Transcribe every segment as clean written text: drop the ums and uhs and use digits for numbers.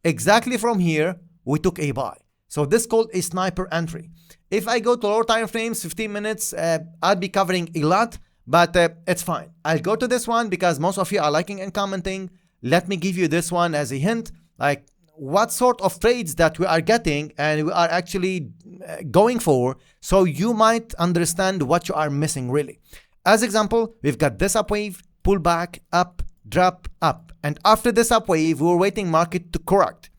exactly from here, we took a buy. So this is called a sniper entry. If I go to lower time frames, 15 minutes, I'll be covering a lot, but it's fine. I'll go to this one because most of you are liking and commenting. Let me give you this one as a hint, like what sort of trades that we are getting and we are actually going for, so you might understand what you are missing really. As example, we've got this up wave, pull back, up, drop, up. And after this up wave, we were waiting market to correct.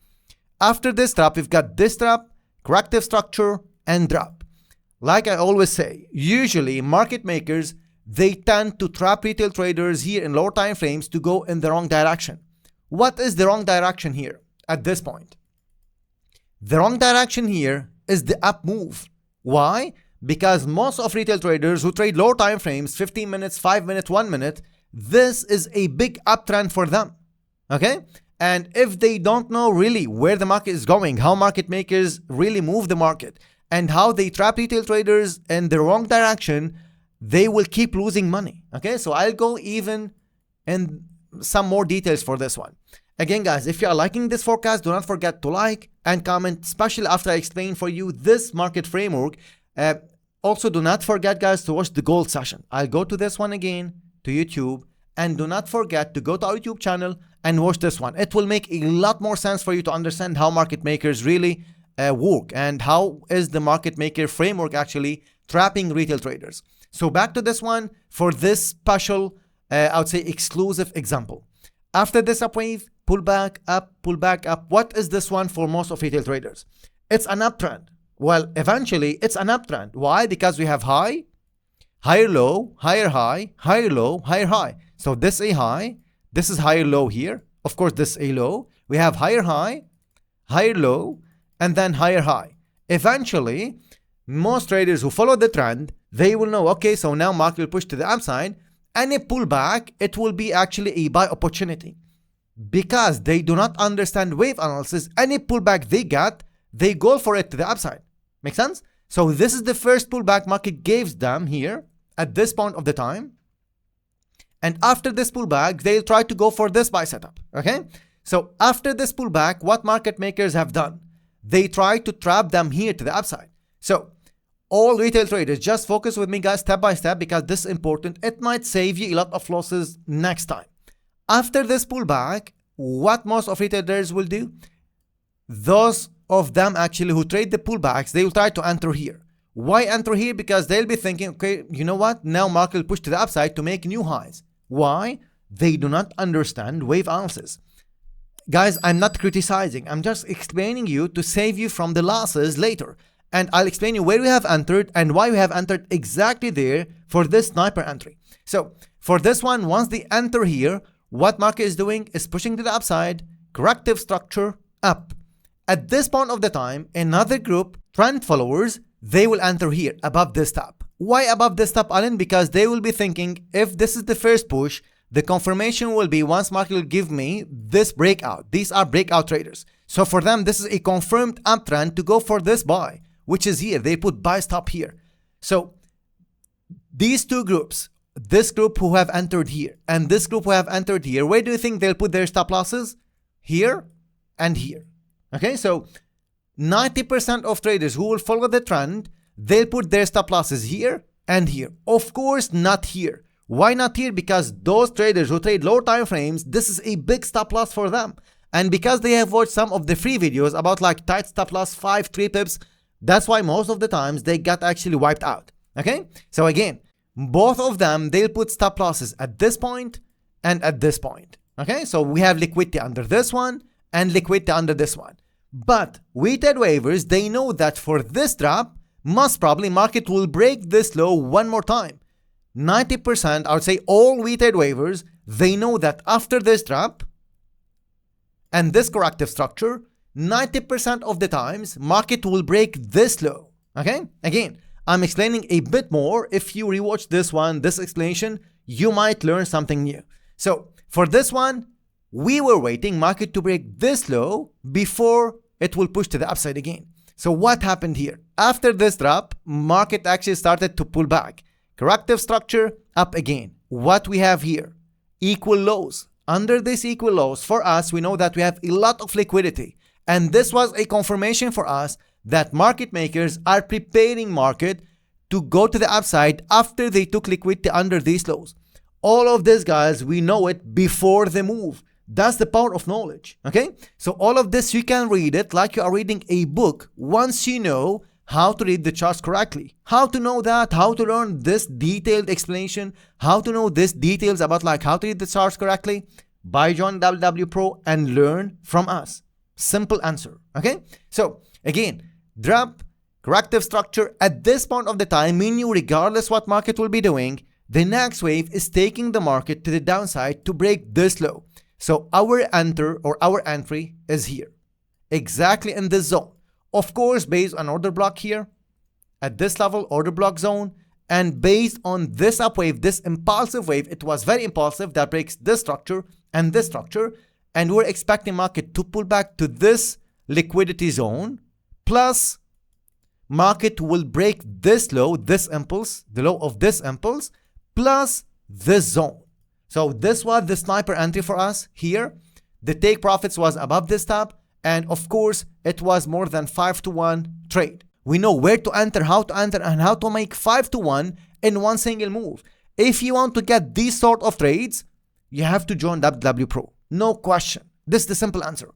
After this drop, we've got this drop, corrective structure, and drop. Like I always say, usually market makers, they tend to trap retail traders here in lower time frames to go in the wrong direction. What is the wrong direction here at this point? The wrong direction here is the up move. Why? Because most of retail traders who trade lower time frames, 15 minutes, 5 minutes, 1 minute, this is a big uptrend for them. Okay? And if they don't know really where the market is going, how market makers really move the market, and how they trap retail traders in the wrong direction, they will keep losing money. Okay? So I'll go even in some more details for this one. Again, guys, if you are liking this forecast, do not forget to like and comment, especially after I explain for you this market framework. Also, do not forget, guys, to watch the gold session. I'll go to this one again, to YouTube, and do not forget to go to our YouTube channel and watch this one. It will make a lot more sense for you to understand how market makers really work and how is the market maker framework actually trapping retail traders. So back to this one for this special, I would say exclusive example. After this up wave, pull back up, pull back up. What is this one for most of retail traders? It's an uptrend. Well, eventually it's an uptrend. Why? Because we have high, higher low, higher high, higher low, higher high. So this is a high, this is higher low here. Of course, this is a low. We have higher high, higher low, and then higher high. Eventually, most traders who follow the trend, they will know, okay, so now market will push to the upside. Any pullback, it will be actually a buy opportunity. Because they do not understand wave analysis, any pullback they get, they go for it to the upside. Make sense? So this is the first pullback market gives them here at this point of the time. And after this pullback, they'll try to go for this buy setup. Okay? So after this pullback, what market makers have done? They try to trap them here to the upside. So all retail traders, just focus with me, guys, step by step, because this is important. It might save you a lot of losses next time. After this pullback, what most of retail traders will do? Those of them actually who trade the pullbacks, they will try to enter here. Why enter here? Because they'll be thinking, okay, you know what? Now market will push to the upside to make new highs. Why? They do not understand wave analysis. Guys, I'm not criticizing. I'm just explaining you to save you from the losses later. And I'll explain you where we have entered and why we have entered exactly there for this sniper entry. So for this one, once they enter here, what market is doing is pushing to the upside, corrective structure, up. At this point of the time, another group, trend followers, they will enter here above this top. Why above this top, Alan? Because they will be thinking, if this is the first push, the confirmation will be once market will give me this breakout. These are breakout traders. So for them, this is a confirmed uptrend to go for this buy, which is here. They put buy stop here. So these two groups, this group who have entered here and this group who have entered here, where do you think they'll put their stop losses? Here and here. Okay, so 90% of traders who will follow the trend, they'll put their stop losses here and here. Of course, not here. Why not here? Because those traders who trade lower time frames, this is a big stop loss for them. And because they have watched some of the free videos about like tight stop loss, 5, 3 pips, that's why most of the times they got actually wiped out. Okay, so again, both of them, they'll put stop losses at this point and at this point. Okay, so we have liquidity under this one and liquidity under this one. But weighted waivers, they know that for this drop, most probably market will break this low one more time. 90%, I would say all weighted waivers, they know that after this drop and this corrective structure, 90% of the times, market will break this low. Okay, again, I'm explaining a bit more. If you rewatch this one, this explanation, you might learn something new. So for this one, we were waiting market to break this low before it will push to the upside again. So what happened here? After this drop, market actually started to pull back. Corrective structure, up again. What we have here? Equal lows. under this equal lows, for us, we know that we have a lot of liquidity. And this was a confirmation for us that market makers are preparing market to go to the upside after they took liquidity under these lows. All of this, guys, we know it before the move. That's the power of knowledge, okay? So all of this, you can read it like you are reading a book once you know how to read the charts correctly. How to know that, how to learn this detailed explanation, how to know these details about like how to read the charts correctly, by joining WW Pro and learn from us. Simple answer, okay? So again, drop, corrective structure at this point of the time, meaning regardless what market will be doing, the next wave is taking the market to the downside to break this low. So our enter or our entry is here, exactly in this zone. Of course, based on order block here, at this level, order block zone, and based on this up wave, this impulsive wave, it was very impulsive that breaks this structure and this structure, and we're expecting market to pull back to this liquidity zone, plus market will break this low, this impulse, the low of this impulse, plus this zone. So this was the sniper entry for us here. The take profits was above this top, and of course, it was more than 5-to-1 trade. We know where to enter, and how to make 5-to-1 in one single move. If you want to get these sort of trades, you have to join WW Pro. No question. This is the simple answer.